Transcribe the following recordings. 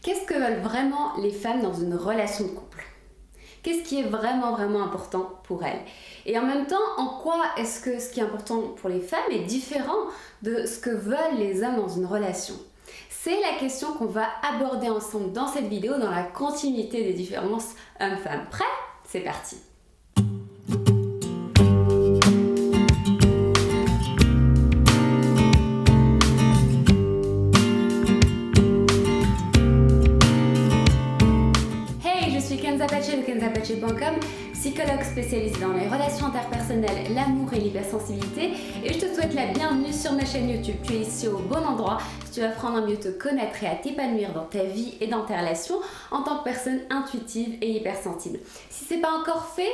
Qu'est-ce que veulent vraiment les femmes dans une relation de couple? Qu'est-ce qui est vraiment important pour elles? Et en même temps, en quoi est-ce que ce qui est important pour les femmes est différent de ce que veulent les hommes dans une relation? C'est la question qu'on va aborder ensemble dans cette vidéo, dans la continuité des différences hommes-femmes. Prêt? C'est parti! De kenzapache.com, psychologue spécialisée dans les relations interpersonnelles, l'amour et l'hypersensibilité, et je te souhaite la bienvenue sur ma chaîne YouTube. Tu es ici au bon endroit si tu veux apprendre à mieux te connaître et à t'épanouir dans ta vie et dans tes relations en tant que personne intuitive et hypersensible. Si ce n'est pas encore fait,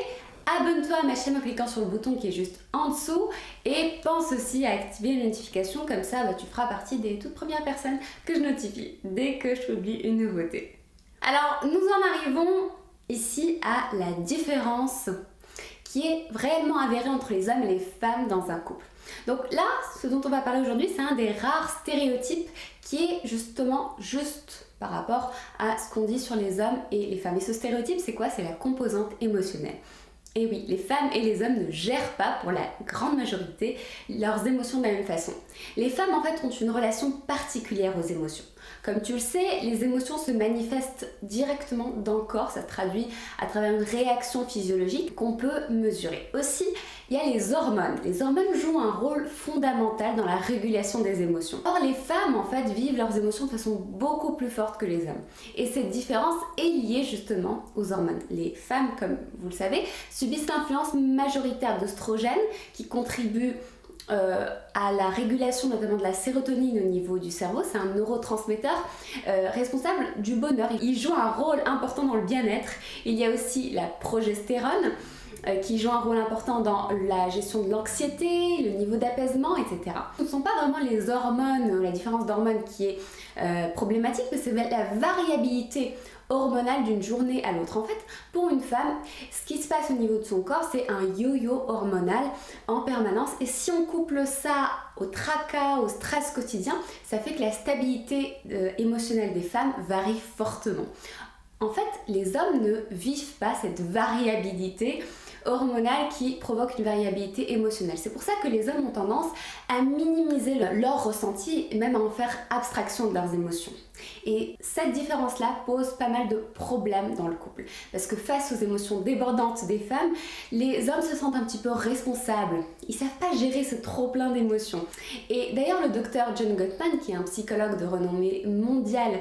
abonne-toi à ma chaîne en cliquant sur le bouton qui est juste en dessous et pense aussi à activer les notifications, comme ça tu feras partie des toutes premières personnes que je notifie dès que je publie une nouveauté. Alors nous en arrivons ici à la différence qui est réellement avérée entre les hommes et les femmes dans un couple. Donc là, ce dont on va parler aujourd'hui, c'est un des rares stéréotypes qui est justement juste par rapport à ce qu'on dit sur les hommes et les femmes. Et ce stéréotype, c'est quoi? C'est la composante émotionnelle. Et oui, les femmes et les hommes ne gèrent pas, pour la grande majorité, leurs émotions de la même façon. Les femmes, en fait, ont une relation particulière aux émotions. Comme tu le sais, les émotions se manifestent directement dans le corps, ça se traduit à travers une réaction physiologique qu'on peut mesurer. Aussi, il y a les hormones. Les hormones jouent un rôle fondamental dans la régulation des émotions. Or, les femmes, en fait, vivent leurs émotions de façon beaucoup plus forte que les hommes. Et cette différence est liée justement aux hormones. Les femmes, comme vous le savez, subissent l'influence majoritaire d'œstrogènes qui contribuent à la régulation notamment de la sérotonine au niveau du cerveau. C'est un neurotransmetteur responsable du bonheur. Il joue un rôle important dans le bien-être. Il y a aussi la progestérone qui joue un rôle important dans la gestion de l'anxiété, le niveau d'apaisement, etc. Ce ne sont pas vraiment les hormones, la différence d'hormones qui est problématique, mais c'est la variabilité hormonale d'une journée à l'autre. En fait, pour une femme, ce qui se passe au niveau de son corps, c'est un yo-yo hormonal en permanence. Et si on couple ça au tracas, au stress quotidien, ça fait que la stabilité émotionnelle des femmes varie fortement. En fait, les hommes ne vivent pas cette variabilité hormonale qui provoque une variabilité émotionnelle. C'est pour ça que les hommes ont tendance à minimiser leurs ressentis et même à en faire abstraction de leurs émotions. Et cette différence-là pose pas mal de problèmes dans le couple. Parce que face aux émotions débordantes des femmes, les hommes se sentent un petit peu responsables. Ils savent pas gérer ce trop-plein d'émotions. Et d'ailleurs, le docteur John Gottman, qui est un psychologue de renommée mondiale,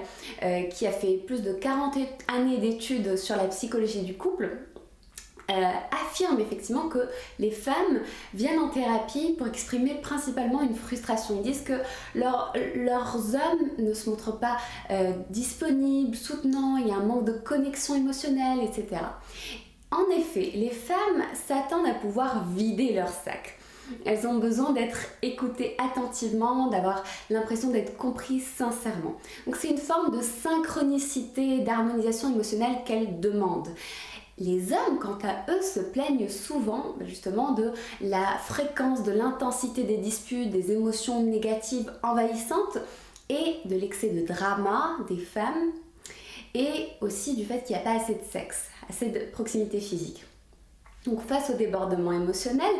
qui a fait plus de 40 années d'études sur la psychologie du couple, affirme effectivement que les femmes viennent en thérapie pour exprimer principalement une frustration. Ils disent que leurs hommes ne se montrent pas disponibles, soutenants, il y a un manque de connexion émotionnelle, etc. En effet, les femmes s'attendent à pouvoir vider leur sac. Elles ont besoin d'être écoutées attentivement, d'avoir l'impression d'être comprises sincèrement. Donc c'est une forme de synchronicité, d'harmonisation émotionnelle qu'elles demandent. Les hommes, quant à eux, se plaignent souvent justement de la fréquence, de l'intensité des disputes, des émotions négatives envahissantes et de l'excès de drama des femmes et aussi du fait qu'il n'y a pas assez de sexe, assez de proximité physique. Donc face au débordement émotionnel,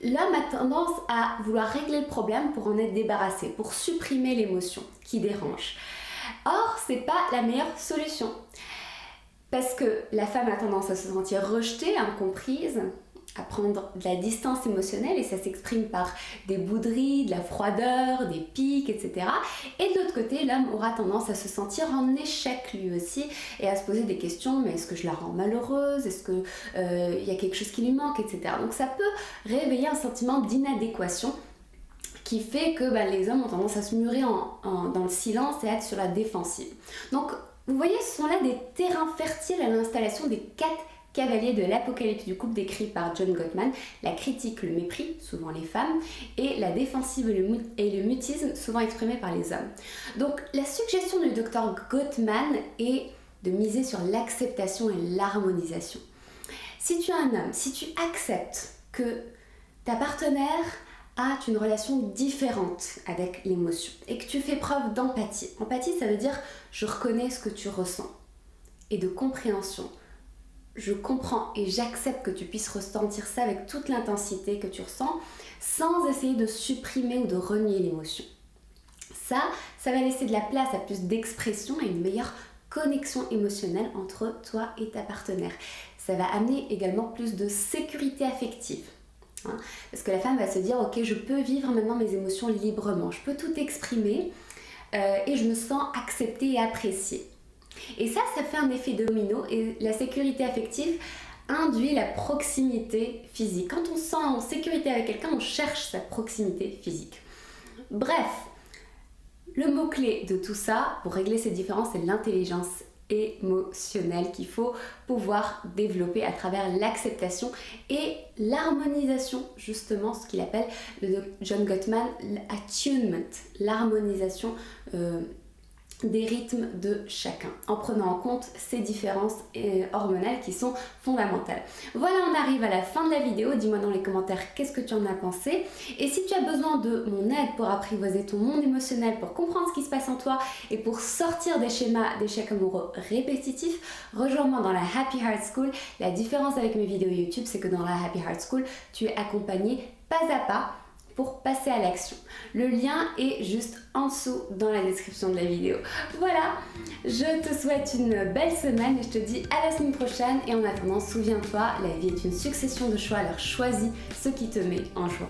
l'homme a tendance à vouloir régler le problème pour en être débarrassé, pour supprimer l'émotion qui dérange. Or, c'est pas la meilleure solution. Parce que la femme a tendance à se sentir rejetée, incomprise, à prendre de la distance émotionnelle et ça s'exprime par des bouderies, de la froideur, des pics, etc. Et de l'autre côté, l'homme aura tendance à se sentir en échec lui aussi et à se poser des questions, mais est-ce que je la rends malheureuse? Est-ce qu'il y a quelque chose qui lui manque, etc. Donc ça peut réveiller un sentiment d'inadéquation qui fait que les hommes ont tendance à se murer dans le silence et à être sur la défensive. Donc vous voyez, ce sont là des terrains fertiles à l'installation des 4 cavaliers de l'apocalypse du couple décrits par John Gottman, la critique, le mépris, souvent les femmes, et la défensive et le mutisme, souvent exprimés par les hommes. Donc la suggestion du docteur Gottman est de miser sur l'acceptation et l'harmonisation. Si tu es un homme, si tu acceptes que ta partenaire as une relation différente avec l'émotion et que tu fais preuve d'empathie. Empathie, ça veut dire je reconnais ce que tu ressens et de compréhension. Je comprends et j'accepte que tu puisses ressentir ça avec toute l'intensité que tu ressens sans essayer de supprimer ou de renier l'émotion. Ça va laisser de la place à plus d'expression et une meilleure connexion émotionnelle entre toi et ta partenaire. Ça va amener également plus de sécurité affective. Parce que la femme va se dire ok, je peux vivre maintenant mes émotions librement, je peux tout exprimer et je me sens acceptée et appréciée. Et ça fait un effet domino et la sécurité affective induit la proximité physique. Quand on se sent en sécurité avec quelqu'un, on cherche sa proximité physique. Bref, le mot-clé de tout ça pour régler ces différences, c'est l'intelligence émotionnelle qu'il faut pouvoir développer à travers l'acceptation et l'harmonisation, justement ce qu'il appelle le John Gottman l'attunement, l'harmonisation des rythmes de chacun, en prenant en compte ces différences hormonales qui sont fondamentales. Voilà, on arrive à la fin de la vidéo. Dis-moi dans les commentaires qu'est-ce que tu en as pensé. Et si tu as besoin de mon aide pour apprivoiser ton monde émotionnel, pour comprendre ce qui se passe en toi et pour sortir des schémas d'échecs amoureux répétitifs, rejoins-moi dans la Happy Heart School. La différence avec mes vidéos YouTube, c'est que dans la Happy Heart School, tu es accompagné pas à pas pour passer à l'action. Le lien est juste en dessous dans la description de la vidéo. Voilà, je te souhaite une belle semaine et je te dis à la semaine prochaine. Et en attendant, souviens-toi, la vie est une succession de choix, alors choisis ce qui te met en joie.